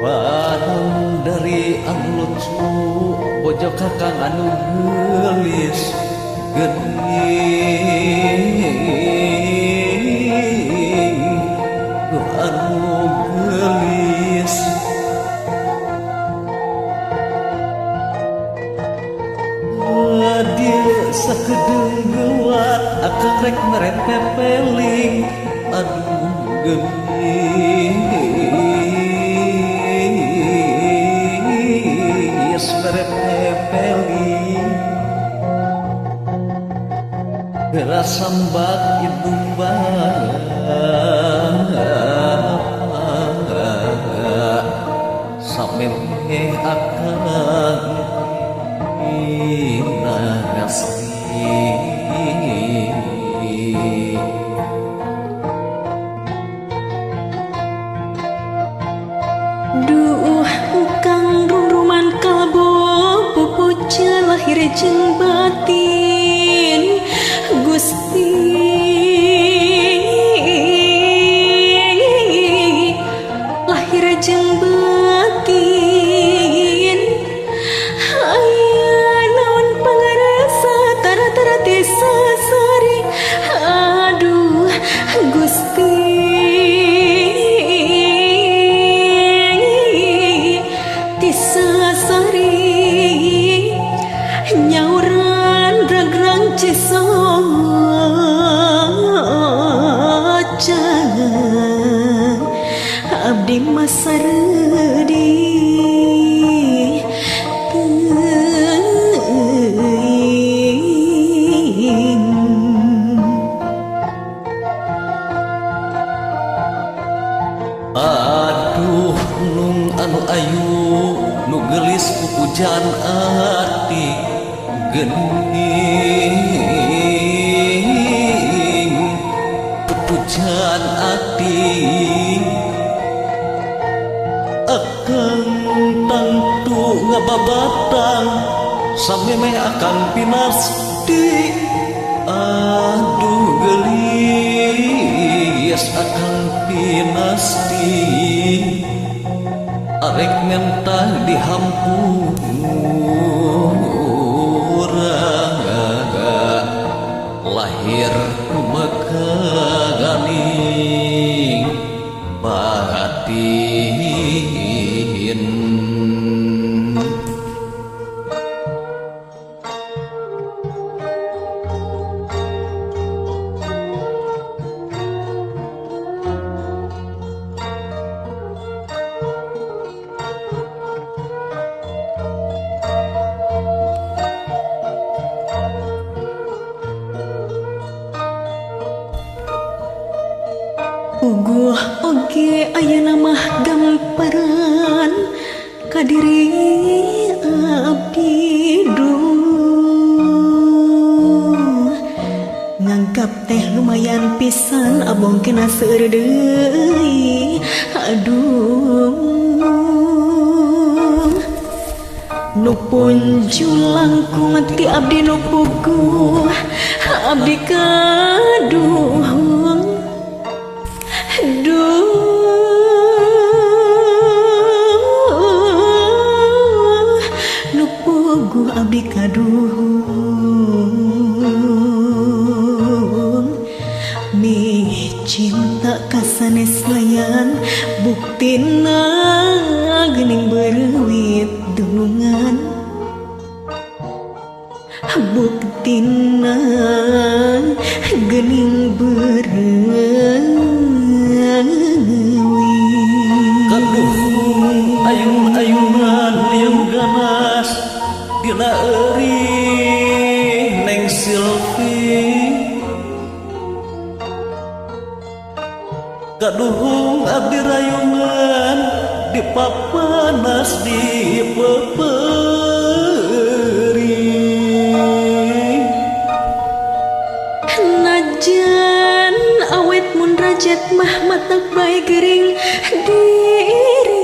Barang dari anu lucu pojok kakang anu gelis geuning anu gelis dia sakedeung geuat akang rek merepepeling aduh geuning Rasambak idumba samemeh akan inasri duh ukang rumuman kalbo pupuja lahir jeung batin Gusti lahir jeung batin aya naon pangarasa tara-tara teh sasari aduh Gusti tisasari nyauran ragrang cisoca abdi masaredi teuing aduh nung anu ayu nu gelis pupujan ati geuning pupujan ati akang tangtu ngababatang samemeh akang pinasti aduh gelis akang pinasti arek mentah dihampura lahir mekaganing batin uguh oge ayeuna mah gamparan ka diri abdi duh nganggap teh lumayan pisan abong kena seueur deui aduh nu punjulang kumati abdi nu puguh abdi kaduh nu puguh abdi kaduh mih cinta kasanes layan buktina geuning beureuwit dulungan buktina geuning kaduh ayun-ayunan yang ganas dina euring neng Silvi kaduhung abdi rayungan di papanas di pepeuri najan awet mun hajat mah matak bae gering dirilah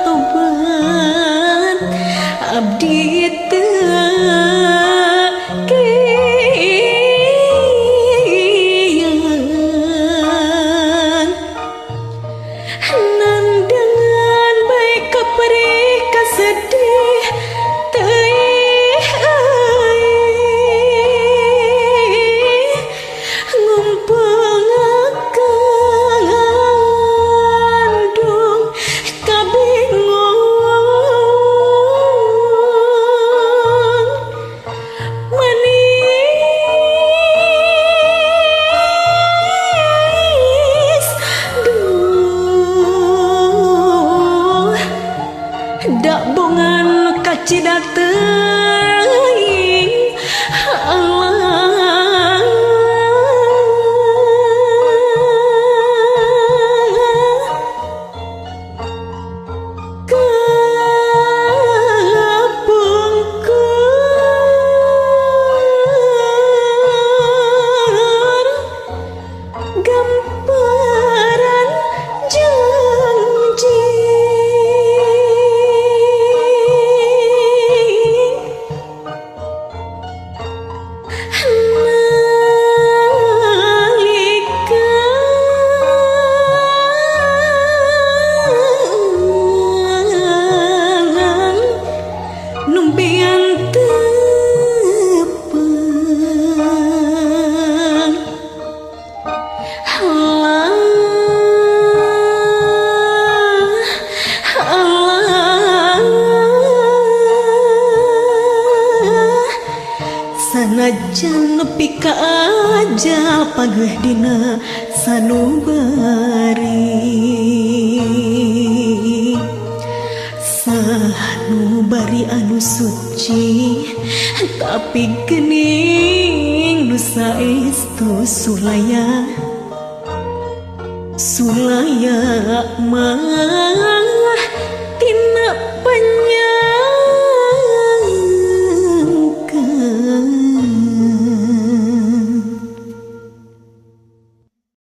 tobat abdi teu keyan nandangan baik kaperih kasedih teuing ngumpengakan dong kabingung manis duh dak bongan kacida teuing Allah kepungkur gambaran janji nalika numpian tepeng sanajan nepi ka ajal pageuh dina sanubari anu suci tapi geuning nu saestu sulaya mah tina penyakit